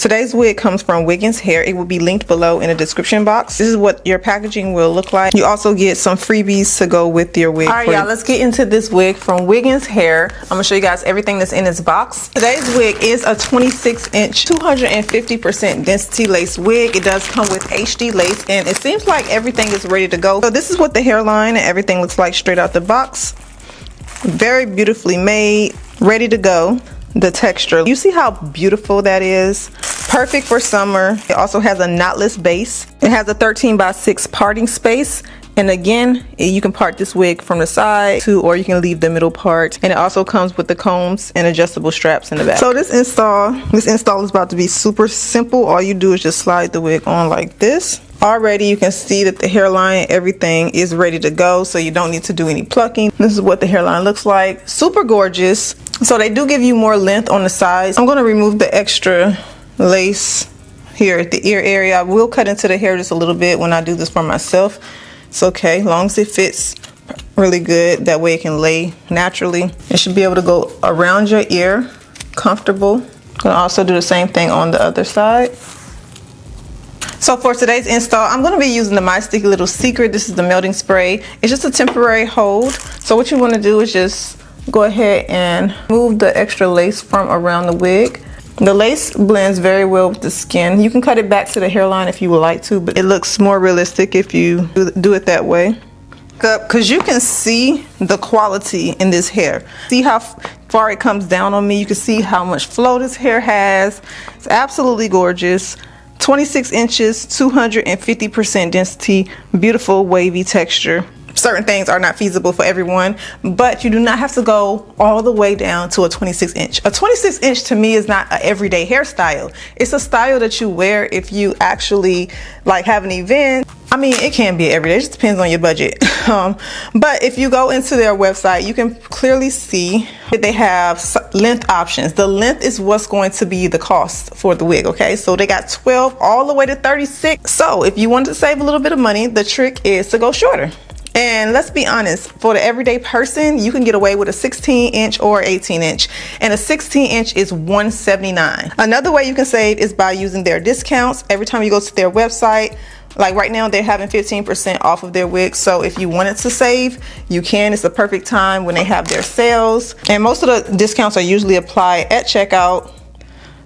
Today's wig comes from Wiggins Hair. It will be linked below in the description box. This is what your packaging will look like. You also get some freebies to go with your wig. Alright y'all, let's get into this wig from Wiggins Hair. I'm gonna show you guys everything that's in this box. Today's wig is a 26-inch 250% density lace wig. It does come with HD lace and it seems like everything is ready to go. So this is what the hairline and everything looks like straight out the box. Very beautifully made, ready to go. The texture, you see how beautiful that is? Perfect for summer. It also has a knotless base. It has a 13x6 parting space, and again you can part this wig from the side too, or you can leave the middle part. And it also comes with the combs and adjustable straps in the back. So this install is about to be super simple. All you do is just slide the wig on like this. Already you can see that the hairline, everything is ready to go, so you don't need to do any plucking. This is what the hairline looks like. Super gorgeous. So they do give you more length on the sides. I'm going to remove the extra lace here at the ear area. I will cut into the hair just a little bit when I do this for myself. It's okay, as long as it fits really good. That way it can lay naturally. It should be able to go around your ear, comfortable. I'm going to also do the same thing on the other side. So for today's install, I'm going to be using the My Sticky Little Secret. This is the melting spray. It's just a temporary hold. So what you want to do is just go ahead and move the extra lace from around the wig. The lace blends very well with the skin. You can cut it back to the hairline if you would like to, but it looks more realistic if you do it that way. Because you can see the quality in this hair. See how far it comes down on me. You can see how much flow this hair has. It's absolutely gorgeous. 26 inches, 250% density, beautiful wavy texture. Certain things are not feasible for everyone, but you do not have to go all the way down to a 26 inch. A 26 inch to me is not an everyday hairstyle. It's a style that you wear if you actually like have an event. I mean, it can be every day, it just depends on your budget. But if you go into their website, you can clearly see that they have length options. The length is what's going to be the cost for the wig, okay? So they got 12 all the way to 36. So if you want to save a little bit of money, the trick is to go shorter. And let's be honest, for the everyday person, you can get away with a 16-inch or 18-inch. And a 16-inch is $179. Another way you can save is by using their discounts. Every time you go to their website, like right now, they're having 15% off of their wigs. So if you wanted to save, you can. It's the perfect time when they have their sales. And most of the discounts are usually applied at checkout.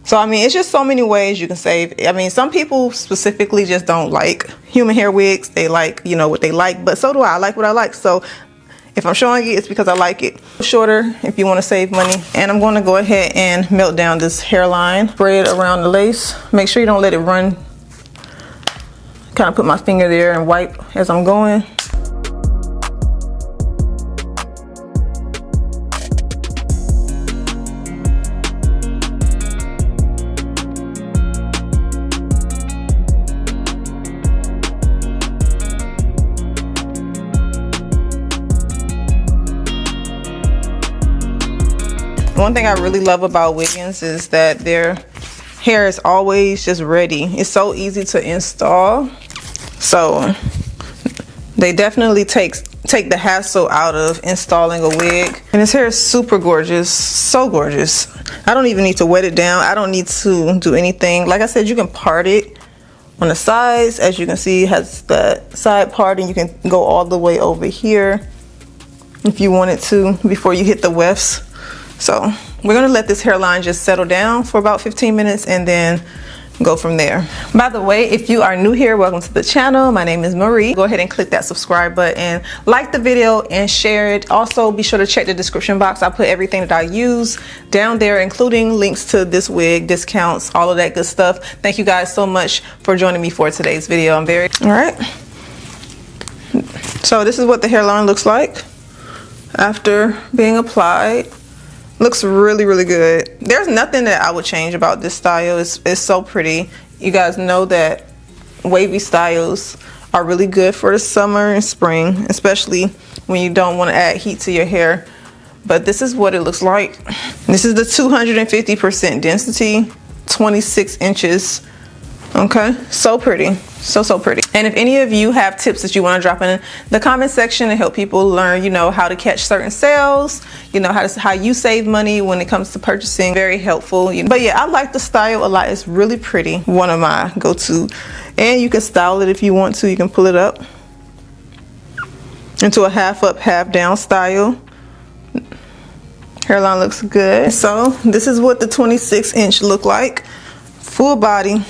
So I mean, it's just so many ways you can save. I mean, some people specifically just don't like human hair wigs. They like, you know, what they like, but so do I. I like what I like. So if I'm showing it, it's because I like it. Shorter if you want to save money. And I'm going to go ahead and melt down this hairline. Spray it around the lace. Make sure you don't let it run. Kind of put my finger there and wipe as I'm going. One thing I really love about Wiggins is that their hair is always just ready. It's so easy to install. So they definitely take the hassle out of installing a wig. And this hair is super gorgeous, so gorgeous. I don't even need to wet it down. I don't need to do anything. Like I said, you can part it on the sides. As you can see, it has the side parting. You can go all the way over here if you wanted to before you hit the wefts. So we're gonna let this hairline just settle down for about 15 minutes and then go from there. By the way, if you are new here, welcome to the channel. My name is Marie. Go ahead and click that subscribe button, like the video and share it. Also be sure to check the description box. I put everything that I use down there, including links to this wig, discounts, all of that good stuff. Thank you guys so much for joining me for today's video. All right. So this is what the hairline looks like after being applied. Looks really, really good. There's nothing that I would change about this style. It's so pretty. You guys know that wavy styles are really good for the summer and spring, especially when you don't want to add heat to your hair. But this is what it looks like. This is the 250% density, 26 inches, Okay, so pretty, so pretty. And if any of you have tips that you want to drop in the comment section to help people learn, you know, how to catch certain sales, you know, how you save money when it comes to purchasing, very helpful. You know. But yeah, I like the style a lot. It's really pretty. One of my go-to. And you can style it if you want to. You can pull it up into a half up, half down style. Hairline looks good. So this is what the 26-inch look like. Full body.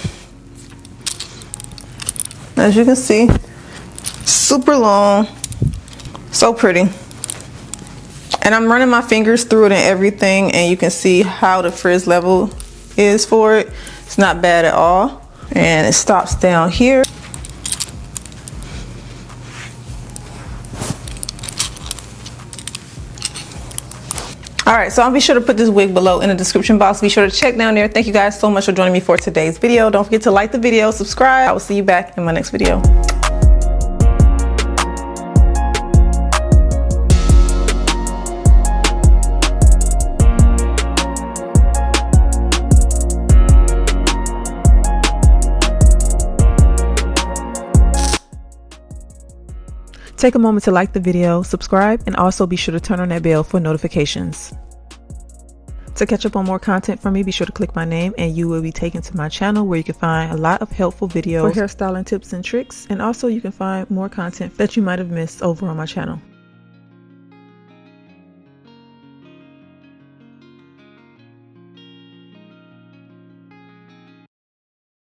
As you can see, super long, so pretty. And I'm running my fingers through it and everything, and you can see how the frizz level is for it. It's not bad at all. And it stops down here. Alright, so I'll be sure to put this wig below in the description box. Be sure to check down there. Thank you guys so much for joining me for today's video. Don't forget to like the video, subscribe. I will see you back in my next video. Take a moment to like the video, subscribe, and also be sure to turn on that bell for notifications. To catch up on more content from me, be sure to click my name and you will be taken to my channel where you can find a lot of helpful videos for hairstyling tips and tricks. And also you can find more content that you might have missed over on my channel.